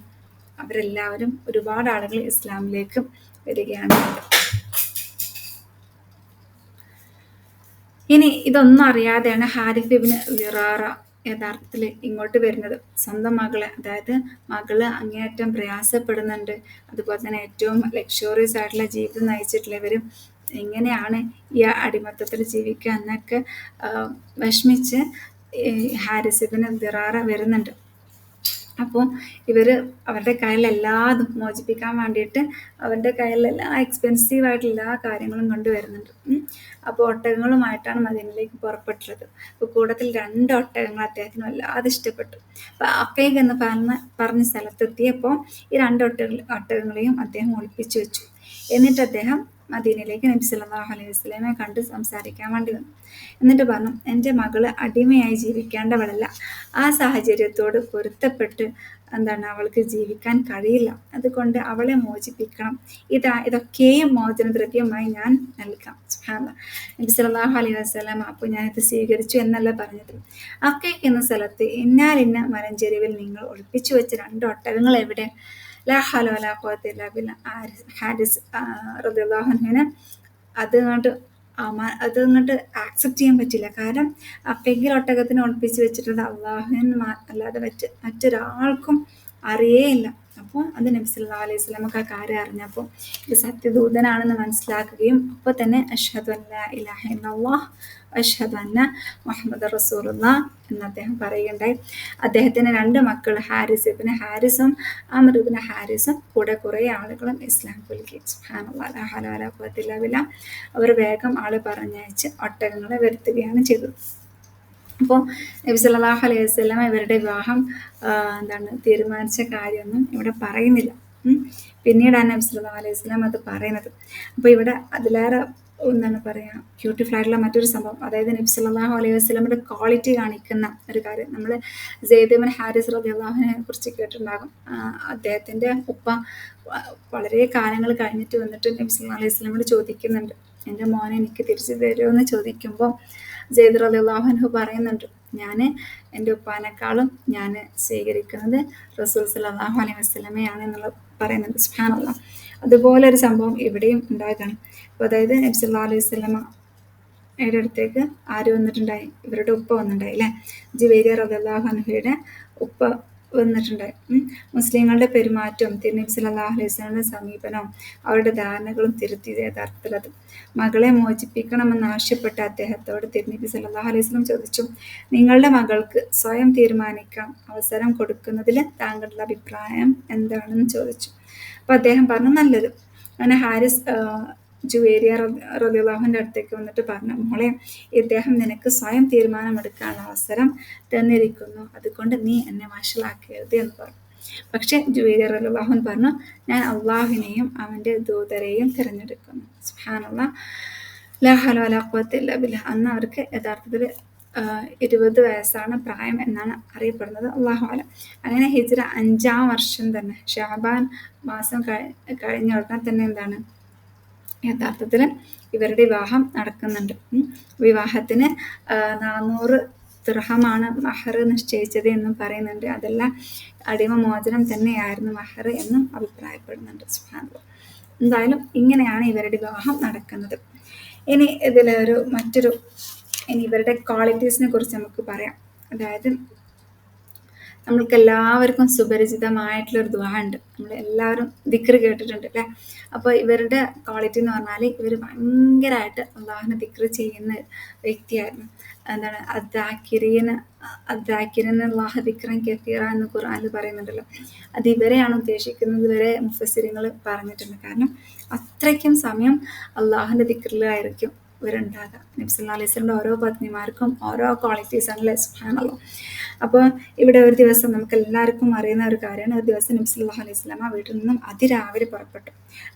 അവരെല്ലാവരും ഒരുപാട് ആളുകൾ ഇസ്ലാമിലേക്ക് വരികയാണ്. ഇനി ഇതൊന്നും അറിയാതെയാണ് ഹാരിഫ് ഇബ്നു ദിറാറ യഥാർത്ഥത്തിൽ ഇങ്ങോട്ട് വരുന്നത്. സ്വന്തം മകളെ, അതായത് മകള് അങ്ങേയറ്റം പ്രയാസപ്പെടുന്നുണ്ട്, അതുപോലെ തന്നെ ഏറ്റവും ലക്ഷറിയസ് ആയിട്ടുള്ള ജീവിതം നയിച്ചിട്ടുള്ളവരും എങ്ങനെയാണ് ഈ അടിമത്തത്തിൽ ജീവിക്കുക എന്നൊക്കെ വിഷമിച്ച് ഹാരിസ് ഇബ്നു ദിറാറ വരുന്നുണ്ട്. അപ്പോൾ ഇവർ അവരുടെ കയ്യിലെല്ലാതും മോചിപ്പിക്കാൻ വേണ്ടിയിട്ട് അവരുടെ കയ്യിലെല്ലാ എക്സ്പെൻസീവ് ആയിട്ടുള്ള എല്ലാ കാര്യങ്ങളും കൊണ്ടുവരുന്നുണ്ട്. അപ്പോൾ ഒട്ടകങ്ങളുമായിട്ടാണ് മദീനയിലേക്ക് പുറപ്പെട്ടുള്ളത്. അപ്പോൾ കൂട്ടത്തിൽ 2 ഒട്ടകങ്ങൾ അദ്ദേഹത്തിന് വല്ലാതെ ഇഷ്ടപ്പെട്ടു. അപ്പോൾ അക്കൈഖ് എന്ന് പറഞ്ഞ സ്ഥലത്തെത്തിയപ്പോൾ ഈ 2 ഒട്ടകങ്ങളെയും അദ്ദേഹം ഒളിപ്പിച്ചു വെച്ചു. എന്നിട്ട് അദ്ദേഹം മദീനയിലേക്ക് നബി സല്ലല്ലാഹു അലൈഹി വസല്ലമയെ കണ്ട് സംസാരിക്കാൻ വേണ്ടി വന്നു. എന്നിട്ട് പറഞ്ഞു, എൻ്റെ മകള് അടിമയായി ജീവിക്കേണ്ടവളല്ല, ആ സാഹചര്യത്തോട് പൊരുത്തപ്പെട്ട് എന്താണ് അവൾക്ക് ജീവിക്കാൻ കഴിയില്ല, അതുകൊണ്ട് അവളെ മോചിപ്പിക്കണം, ഇതൊക്കെയും മോചനദ്രവ്യമായി ഞാൻ നൽകാം. സുബ്ഹാനല്ലാഹ്. നബി സല്ലല്ലാഹു അലൈഹി വസല്ലം അപ്പോൾ ഞാനിത് സ്വീകരിച്ചു എന്നല്ല പറഞ്ഞത്. അക്കൈഖ് എന്ന സ്ഥലത്ത് ഇന്നാലിന്ന മലഞ്ചെരുവിൽ നിങ്ങൾ ഒളിപ്പിച്ചു വെച്ച 2 ഒട്ടകങ്ങൾ എവിടെ? ലാ ഹൗല വലാ ഖുവത ഇല്ലാ ബില്ലാഹ്. ഹാരിസ് റളിയല്ലാഹു അൻഹുവിന് അതങ്ങോട്ട് ആക്സെപ്റ്റ് ചെയ്യാൻ പറ്റില്ല. കാരണം അക്കൈഖിൽ ഒട്ടകത്തിന് ഒളിപ്പിച്ച് വെച്ചിട്ടുള്ളത് അള്ളാഹുവിന് അല്ലാതെ മറ്റൊരാൾക്കും അറിയേയില്ല. അപ്പോൾ അത് നബി സല്ലല്ലാഹു അലൈഹി വസല്ലമക്ക് ആ കാര്യം അറിഞ്ഞപ്പോൾ ഇത് സത്യദൂതനാണെന്ന് മനസ്സിലാക്കുകയും അപ്പോൾ തന്നെ അഷ്ഹദു അല്ലാ ഇലാഹ ഇല്ലല്ലാഹ് അഷ്ഹദു അന്ന മുഹമ്മദ് റസൂലുള്ളാഹ് എന്ന് അദ്ദേഹം പറയുകയുണ്ടായി. അദ്ദേഹത്തിന് 2 മക്കൾ ഹാരിസും അമർ ഇബ്നു ഹാരിസും കൂടെ കുറേ ആളുകളും ഇസ്ലാം പുൽകി. സുബ്ഹാനല്ലാഹ്. ലാ ഹൗല വലാ ഖുവത ഇല്ലാ ബില്ലാഹ്. അവർ വേഗം ആള് പറഞ്ഞയച്ച് ഒട്ടകങ്ങളെ വരുത്തുകയാണ് ചെയ്തത്. അപ്പോൾ നബി സല്ലല്ലാഹു അലൈഹി വസല്ലം ഇവരുടെ വിവാഹം തീരുമാനിച്ച കാര്യമൊന്നും ഇവിടെ പറയുന്നില്ല. പിന്നീടാണ് നബി സല്ലല്ലാഹു അലൈഹി വസല്ലം അത് പറയുന്നത്. അപ്പോൾ ഇവിടെ അതിലേറെ ബ്യൂട്ടിഫുൾ ആയിട്ടുള്ള മറ്റൊരു സംഭവം, അതായത് നബി സല്ലല്ലാഹു അലൈഹി വസല്ലമയുടെ ക്വാളിറ്റി കാണിക്കുന്ന ഒരു കാര്യം. നമ്മൾ സെയ്ദ് ഇബ്നു ഹാരിസ് റളിയല്ലാഹുവിനെ കുറിച്ച് കേട്ടിട്ടുണ്ടാകും. അദ്ദേഹത്തിൻ്റെ ഉപ്പ വളരെ കാലങ്ങൾ കഴിഞ്ഞിട്ട് വന്നിട്ട് നബി സല്ലല്ലാഹു അലൈഹി വസല്ലമയോട് ചോദിക്കുന്നുണ്ട്, എൻ്റെ മോനെ എനിക്ക് തിരിച്ചു തരുമോ എന്ന് ചോദിക്കുമ്പോൾ സെയ്ദ് റളിയല്ലാഹു അൻഹു പറയുന്നുണ്ട്, ഞാൻ എൻ്റെ ഉപ്പാനേക്കാളും ഞാൻ സ്വീകരിക്കുന്നത് റസൂൽ സല്ലല്ലാഹു അലൈഹി വസല്ലമയാണ് എന്നുള്ളത് പറയുന്നുണ്ട്. സുബ്ഹാനല്ലാഹ്. അതുപോലെ ഒരു സംഭവം ഇവിടെയും ഉണ്ടാകുകയാണ്. അപ്പോൾ അതായത് നബി സല്ലല്ലാഹു അലൈഹി വസല്ലമയുടെ അടുത്തേക്ക് ആര് വന്നിട്ടുണ്ടായി? ഇവരുടെ ഉപ്പ വന്നിട്ടുണ്ടായി അല്ലേ? ജുവൈരിയ റളിയല്ലാഹു അൻഹയുടെ ഉപ്പ വന്നിട്ടുണ്ടായി. മുസ്ലിങ്ങളുടെ പെരുമാറ്റവും തിരുനബി സല്ലല്ലാഹു അലൈഹി വസല്ലമയുടെ സമീപനവും അവരുടെ ധാരണകളും തിരുത്തി യഥാർത്ഥത്തിൽ അത് മകളെ മോചിപ്പിക്കണമെന്നാവശ്യപ്പെട്ട അദ്ദേഹത്തോട് തിരുനബി സല്ലല്ലാഹു അലൈഹി വസല്ലം ചോദിച്ചു, നിങ്ങളുടെ മകൾക്ക് സ്വയം തീരുമാനിക്കാൻ അവസരം കൊടുക്കുന്നതിൽ താങ്കളുടെ അഭിപ്രായം എന്താണെന്ന് ചോദിച്ചു. അപ്പോൾ അദ്ദേഹം പറഞ്ഞു, നല്ലത്. അങ്ങനെ ഹാരിസ് ജുവൈരിയ റളിയല്ലാഹുവിൻ്റെ അടുത്തേക്ക് വന്നിട്ട് പറഞ്ഞു, മോളെ, ഇദ്ദേഹം നിനക്ക് സ്വയം തീരുമാനമെടുക്കാനുള്ള അവസരം തന്നിരിക്കുന്നു, അതുകൊണ്ട് നീ എന്നെ വഷളാക്കരുത് എന്ന് പറഞ്ഞു. പക്ഷെ ജുവൈരിയ റളിയല്ലാഹു അൻഹു പറഞ്ഞു, ഞാൻ അള്ളാഹുവിനെയും അവൻ്റെ ദൂതരെയും തിരഞ്ഞെടുക്കുന്നു. സുബ്ഹാനല്ലാഹ്. ലാ ഹൗല വലാ ഖുവത ഇല്ലാ ബില്ലാഹ്. അന്ന് അവർക്ക് യഥാർത്ഥത്തിൽ 20 വയസ്സാണ് പ്രായം എന്നാണ് അറിയപ്പെടുന്നത്. അല്ലാഹു അലം. അങ്ങനെ ഹിജ്റ 5-ാം വർഷം തന്നെ ഷഅബാൻ മാസം കഴിഞ്ഞ ഉടനെ തന്നെ യഥാർത്ഥത്തിൽ ഇവരുടെ വിവാഹം നടക്കുന്നുണ്ട്. വിവാഹത്തിന് 400 ദിർഹമാണ് മഹർ നിശ്ചയിച്ചത് എന്നും പറയുന്നുണ്ട്. അതെല്ലാം അടിമമോചനം തന്നെയായിരുന്നു മഹർ എന്നും അഭിപ്രായപ്പെടുന്നുണ്ട്. സുബ്ഹാനല്ലാഹ്. എന്തായാലും ഇങ്ങനെയാണ് ഇവരുടെ വിവാഹം നടക്കുന്നത്. ഇനി ഇനി ഇവരുടെ ക്വാളിറ്റീസിനെ കുറിച്ച് നമുക്ക് പറയാം. അതായത് നമ്മൾക്ക് എല്ലാവർക്കും സുപരിചിതമായിട്ടുള്ളൊരു ദുആ ഉണ്ട്. നമ്മളെല്ലാവരും ദിക്ർ കേട്ടിട്ടുണ്ട് അല്ലേ? അപ്പോൾ ഇവരുടെ ക്വാളിറ്റി എന്ന് പറഞ്ഞാൽ ഇവർ ഭയങ്കരമായിട്ട് അള്ളാഹുവിനെ ദിക്ർ ചെയ്യുന്ന വ്യക്തിയായിരുന്നു. അദ്ദാക്കിരീന അല്ലാഹ ദിക്റൻ കസീറ എന്ന് ഖുർആനിൽ പറയുന്നുണ്ടല്ലോ. അത് ഇവരെയാണ് ഉദ്ദേശിക്കുന്നത് വരെ മുഫസ്സിറുകൾ പറഞ്ഞിട്ടുണ്ട്. കാരണം അത്രയ്ക്കും സമയം അള്ളാഹുവിൻ്റെ ദിക്റിലായിരിക്കും ഇവരുണ്ടാകുക. നബി സല്ലല്ലാഹു അലൈഹി വസല്ലമയുടെ ഓരോ പത്നിമാർക്കും ഓരോ ക്വാളിറ്റീസ് ആണല്ലേ. സുബ്ഹാനല്ലാഹ്. അപ്പോൾ ഇവിടെ ഒരു ദിവസം നമുക്ക് എല്ലാവർക്കും അറിയുന്ന ഒരു കാര്യമാണ്. ഒരു ദിവസം നബി സല്ലല്ലാഹു അലൈഹി വസല്ലമ വീട്ടിൽ നിന്നും അതിരാവിലെ പുറപ്പെട്ടു.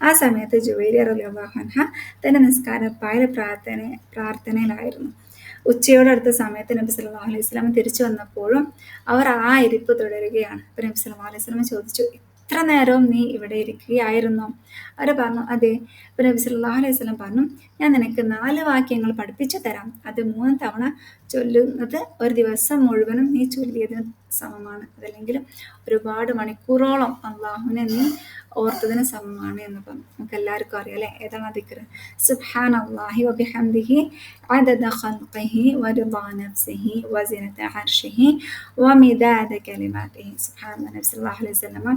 ആ സമയത്ത് ജുവൈരിയ റളിയല്ലാഹു അൻഹ തന്റെ നിസ്കാരപ്പായിൽ പ്രാർത്ഥനയിലായിരുന്നു. ഉച്ചയോടടുത്ത സമയത്ത് നബി സല്ലല്ലാഹു അലൈഹി വസല്ലം തിരിച്ചു വന്നപ്പോഴും അവർ ആ ഇരിപ്പ് തുടരുകയാണ്. അപ്പോൾ നബി സല്ലല്ലാഹു അലൈഹി വസല്ലം ചോദിച്ചു, ഇത്ര നേരവും നീ ഇവിടെ ഇരിക്കുകയായിരുന്നോ? അവർ പറഞ്ഞു, അതെ. അപ്പോൾ നബി സല്ലല്ലാഹു അലൈഹി വസല്ലം പറഞ്ഞു, ഞാൻ നിനക്ക് 4 വാക്യങ്ങൾ പഠിപ്പിച്ചു തരാം. അത് 3 തവണ ചൊല്ലുന്നത് ഒരു ദിവസം മുഴുവനും നീ ചൊല്ലിയതിന് സമമാണ്. അതല്ലെങ്കിൽ ഒരുപാട് മണിക്കൂറോളം അള്ളാഹുവിനെ നീ ഓർത്തതിന് സമമാണ് എന്ന് പറഞ്ഞു. നമുക്ക് എല്ലാവർക്കും അറിയാം അല്ലേ, ഏതാണ് ആ ദിക്ർ? സുബ്ഹാനല്ലാഹി വബിഹംദിഹി അദദ ഖൽഖിഹി വറിദാ നഫ്സിഹി വസിനത അർശിഹി വമിദാദ കലിമാതിഹി. സുബ്ഹാനല്ലാഹി. നബി സല്ലല്ലാഹു അലൈഹി വസല്ലം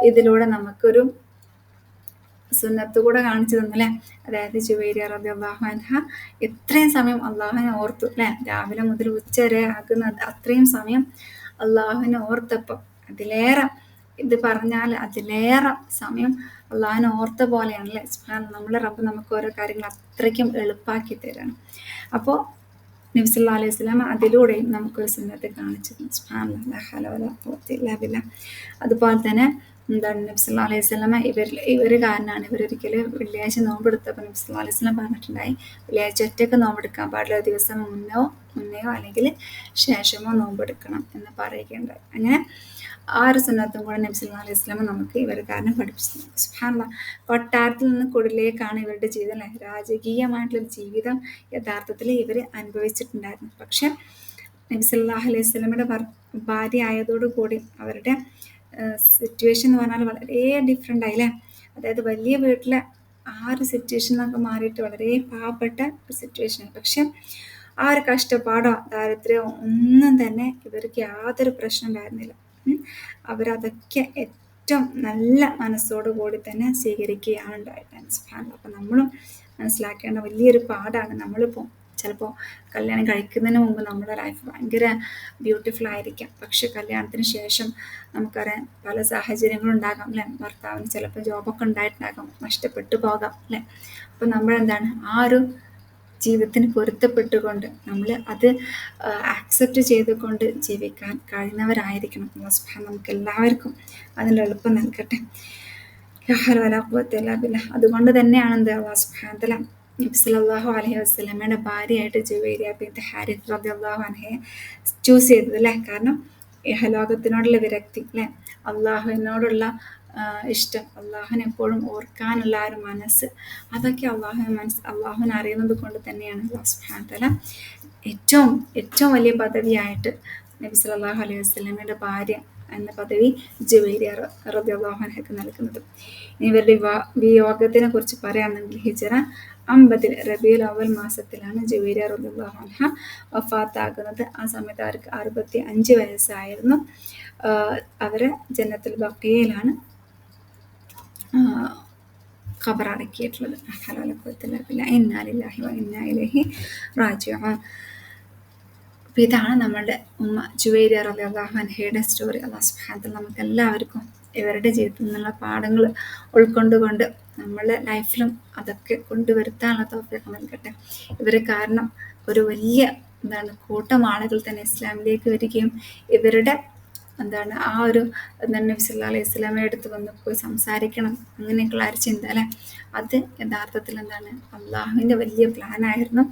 ഇതിലൂടെ നമുക്കൊരു സുന്നത്ത് കൂടെ കാണിച്ചു തന്നല്ലേ. അതായത് ജുവൈരിയ റളിയല്ലാഹു അൻഹ എത്രയും സമയം അള്ളാഹുവിനെ ഓർത്തു അല്ലേ, രാവിലെ മുതൽ ഉച്ച വരെ ആകുന്നത് അത്രയും സമയം അള്ളാഹുവിനെ ഓർത്തപ്പം അതിലേറെ ഇത് പറഞ്ഞാൽ അതിലേറെ സമയം അള്ളാഹുവിനെ ഓർത്ത പോലെയാണല്ലേ. നമ്മളെ റബ്ബ് നമുക്ക് ഓരോ കാര്യങ്ങൾ അത്രയ്ക്കും എളുപ്പാക്കി തരാണ്. അപ്പോൾ നബി സല്ലല്ലാഹു അലൈഹി വസല്ലം അതിലൂടെയും നമുക്കൊരു സുന്നത്ത് കാണിച്ചു. അതുപോലെ തന്നെ എന്താണ് നബി സല്ലല്ലാഹു അലൈഹി വസല്ലം ഇവർ കാരനാണ് ഇവരൊരിക്കൽ വെള്ളിയാഴ്ച നോമ്പെടുത്തപ്പോൾ നബി സല്ലല്ലാഹു അലൈഹി വസല്ലം പറഞ്ഞിട്ടുണ്ടായി, വെള്ളിയാഴ്ച ഒറ്റയ്ക്ക് നോമ്പെടുക്കാൻ പാടില്ല, ഒരു ദിവസം മുന്നെയോ അല്ലെങ്കിൽ ശേഷമോ നോമ്പെടുക്കണം എന്ന് പറയുകയുണ്ടായി. അങ്ങനെ ആ ഒരു സുന്നത്തും കൂടെ നബി സല്ലല്ലാഹു അലൈഹി വസല്ലം നമുക്ക് ഇവർ കാരണം പഠിപ്പിച്ചു. സുബ്ഹാനല്ലാഹ്. കൊട്ടാരത്തിൽ നിന്ന് കുടിലേക്കാണ് ഇവരുടെ ജീവിതം അല്ലേ. രാജകീയമായിട്ടുള്ളൊരു ജീവിതം യഥാർത്ഥത്തിൽ ഇവർ അനുഭവിച്ചിട്ടുണ്ടായിരുന്നു. പക്ഷെ നബി സല്ലല്ലാഹു അലൈഹി വസല്ലമയുടെ ഭാര്യ ആയതോടുകൂടി അവരുടെ സിറ്റുവേഷൻ എന്ന് പറഞ്ഞാൽ വളരെ ഡിഫറെൻ്റ് ആയില്ലേ. അതായത് വലിയ വീട്ടിലെ ആ ഒരു സിറ്റുവേഷനൊക്കെ മാറിയിട്ട് വളരെ പാവപ്പെട്ട ഒരു സിറ്റുവേഷനാണ്. പക്ഷെ ആ ഒരു കഷ്ടപ്പാടോ ദാരിദ്ര്യമോ ഒന്നും തന്നെ ഇവർക്ക് യാതൊരു പ്രശ്നം ഉണ്ടായിരുന്നില്ല. അവരതൊക്കെ ഏറ്റവും നല്ല മനസ്സോടു കൂടി തന്നെ സ്വീകരിക്കുകയാണ് ഉണ്ടായിരുന്നത്. അപ്പം നമ്മളും മനസ്സിലാക്കേണ്ട വലിയൊരു പാടാണ്. നമ്മളിപ്പോൾ ചിലപ്പോൾ കല്യാണം കഴിക്കുന്നതിന് മുമ്പ് നമ്മുടെ ലൈഫ് ഭയങ്കര ബ്യൂട്ടിഫുൾ ആയിരിക്കാം. പക്ഷെ കല്യാണത്തിന് ശേഷം നമുക്കറിയാം പല സാഹചര്യങ്ങളും ഉണ്ടാകാം അല്ലേ. ഭർത്താവിന് ചിലപ്പോൾ ജോബൊക്കെ ഉണ്ടായിട്ടുണ്ടാകാം, നഷ്ടപ്പെട്ടു പോകാം അല്ലേ. അപ്പം നമ്മളെന്താണ് ആ ഒരു ജീവിതത്തിന് പൊരുത്തപ്പെട്ടുകൊണ്ട് നമ്മൾ അത് ആക്സെപ്റ്റ് ചെയ്തുകൊണ്ട് ജീവിക്കാൻ കഴിയുന്നവരായിരിക്കണം. അല്ലാഹു സുബ്ഹാനഹു നമുക്ക് എല്ലാവർക്കും അതിൻ്റെ എളുപ്പം നൽകട്ടെ. അതുകൊണ്ട് തന്നെയാണ് എന്ത് അല്ലാഹു സുബ്ഹാനഹു തആല നബി സല്ലല്ലാഹു അലൈഹി വസല്ലമയുടെ ഭാര്യയായിട്ട് ജുവൈരിയ ബിൻത് ഹാരിസ് റളിയല്ലാഹു അൻഹയെ ചൂസ് ചെയ്തത് അല്ലേ. കാരണം ഇഹലോകത്തിനോടുള്ള വിരക്തി അല്ലേ, അള്ളാഹുവിനോടുള്ള ഇഷ്ടം, അള്ളാഹുവിനെ എപ്പോഴും ഓർക്കാനുള്ള ഒരു മനസ്സ്, അതൊക്കെ അള്ളാഹുവിനെ അറിയുന്നത് കൊണ്ട് തന്നെയാണ് അല്ലാഹു സുബ്ഹാനഹു തആല ഏറ്റവും വലിയ പദവിയായിട്ട് നബി സല്ലല്ലാഹു അലൈഹി വസല്ലമയുടെ ഭാര്യ എന്ന പദവി ജുവൈരിയ റളിയല്ലാഹു അൻഹയ്ക്ക് നൽകുന്നത്. ഇവരുടെ വിയോഗത്തിനെ കുറിച്ച് പറയുകയാണെങ്കിൽ ഹിജ്റ 50 റബീഉൽ അവ്വൽ മാസത്തിലാണ് ജുവൈരിയ റളിയല്ലാഹു അൻഹ വഫാത്താകുന്നത്. ആ സമയത്ത് അവർക്ക് 65 വയസ്സായിരുന്നു. അവരെ ജന്നത്തുൽ ബഖീയിലാണ് ഖബറടക്കിയിട്ടുള്ളത്. ഇന്നാ ലില്ലാഹി വ ഇന്നാ ഇലൈഹി റാജിഊൻ. അപ്പോൾ ഇതാണ് നമ്മളുടെ ഉമ്മ ജുവൈരിയ റളിയല്ലാഹു അൻഹയുടെ സ്റ്റോറി. അല്ലാഹു സുബ്ഹാനഹു വ തആല നമുക്ക് എല്ലാവർക്കും ഇവരുടെ ജീവിതത്തിൽ നിന്നുള്ള പാഠങ്ങൾ ഉൾക്കൊണ്ടുകൊണ്ട് നമ്മളുടെ ലൈഫിലും അതൊക്കെ കൊണ്ടുവരുത്താനുള്ള തൗഫീഖ് നൽകട്ടെ. ഇവർ കാരണം ഒരു വലിയ കൂട്ടം ആളുകൾ തന്നെ ഇസ്ലാമിലേക്ക് വരികയും ഇവരുടെ ആ ഒരു നബി സല്ലല്ലാഹു അലൈഹി വസല്ലമയുടെ അടുത്ത് വന്ന് പോയി സംസാരിക്കണം അങ്ങനെയൊക്കെയുള്ള ഒരു ചിന്ത അല്ലേ, അത് യഥാർത്ഥത്തിൽ അള്ളാഹുവിൻ്റെ വലിയ പ്ലാനായിരുന്നു.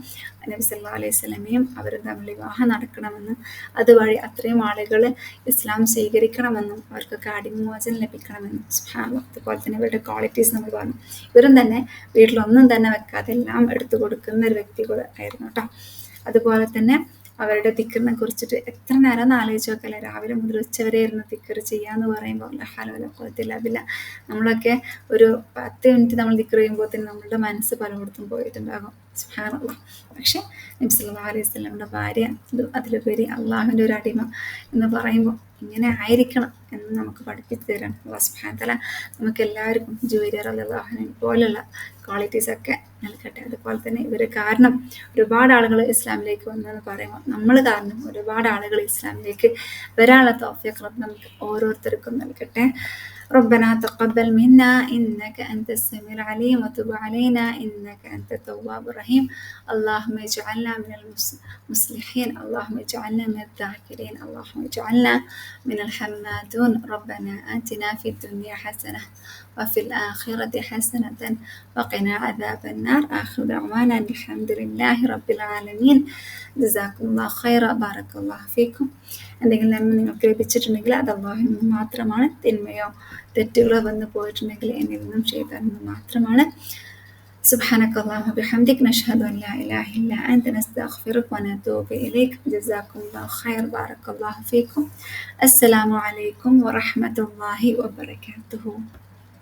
നബി സല്ലല്ലാഹു അലൈഹി വസല്ലമയും അവരും തമ്മിൽ വിവാഹം നടക്കണമെന്നും അതുവഴി അത്രയും ആളുകൾ ഇസ്ലാം സ്വീകരിക്കണമെന്നും അവർക്കൊക്കെ അടിമോചനം ലഭിക്കണമെന്നും. സുബ്ഹാനല്ലാഹ്. അതുപോലെ തന്നെ ഇവരുടെ ക്വാളിറ്റീസ് നമ്മൾ പറഞ്ഞു. ഇവരും തന്നെ വീട്ടിലൊന്നും തന്നെ വെക്കാതെ എല്ലാം എടുത്തു കൊടുക്കുന്ന ഒരു വ്യക്തി കൂടെ ആയിരുന്നു കേട്ടോ. അതുപോലെ തന്നെ അവരുടെ ദിക്റിനെ കുറിച്ചിട്ട് എത്ര നേരം ഒന്ന് ആലോചിച്ച് നോക്കല്ലേ. രാവിലെ മുതൽ ഉച്ചവരെ ഇരുന്ന് ദിക്ർ ചെയ്യാന്ന് പറയുമ്പോൾ നമ്മളൊക്കെ ഒരു 10 മിനിറ്റ് നമ്മൾ ദിക്ർ ചെയ്യുമ്പോൾ തന്നെ നമ്മളുടെ മനസ്സ് പലയിടത്തും പോയിട്ടുണ്ടാകും. സുബ്ഹാനല്ലാഹ്. പക്ഷെ നബി സല്ലല്ലാഹു അലൈഹി വസല്ലമയുടെ ഭാര്യ അതിലുപരി അള്ളാഹുവിൻ്റെ ഒരു അടിമ എന്ന് പറയുമ്പോൾ ഇങ്ങനെ ആയിരിക്കണം എന്ന് നമുക്ക് പഠിപ്പിച്ചു തരാണ് അല്ലാഹു സുബ്ഹാനഹു വ തആല. നമുക്ക് എല്ലാവർക്കും ജുവൈരിയ റളിയല്ലാഹു അൻഹ പോലുള്ള ക്വാളിറ്റീസൊക്കെ നൽകട്ടെ. അതുപോലെ തന്നെ ഇവർ കാരണം ഒരുപാട് ആളുകൾ ഇസ്ലാമിലേക്ക് വന്നെന്ന് പറയുമ്പോൾ നമ്മൾ കാരണം ഒരുപാട് ആളുകൾ ഇസ്ലാമിലേക്ക് വരാനുള്ള തൗഫീഖ് നമുക്ക് ഓരോരുത്തർക്കും നൽകട്ടെ. ربنا تقبل منا إنك أنت السميع العليم وتب علينا إنك أنت التواب الرحيم. اللهم اجعلنا من المصلحين، اللهم اجعلنا من الذاكرين، اللهم اجعلنا من الحمادون. ربنا آتنا في الدنيا حسنة وفي الآخرة حسنة وقنا عذاب النار. آخر دعوانا الحمد لله رب العالمين. جزاكم الله خيرا. بارك الله فيكم. എന്തെങ്കിലും നന്മ നിങ്ങൾക്ക് ലഭിച്ചിട്ടുണ്ടെങ്കിൽ അത് അല്ലാഹുവിൽ നിന്ന് മാത്രമാണ്. തിന്മയോ തെറ്റുകളോ വന്നു പോയിട്ടുണ്ടെങ്കിൽ എന്നിൽ നിന്നും ചെയ്താൽ മാത്രമാണ്. سبحانك اللهم وبحمدك نشهد أن لا إله إلا أنت نستغفرك ونتوب إليك. جزاكم الله خير. بارك الله فيكم. السلام عليكم ورحمة الله وبركاته.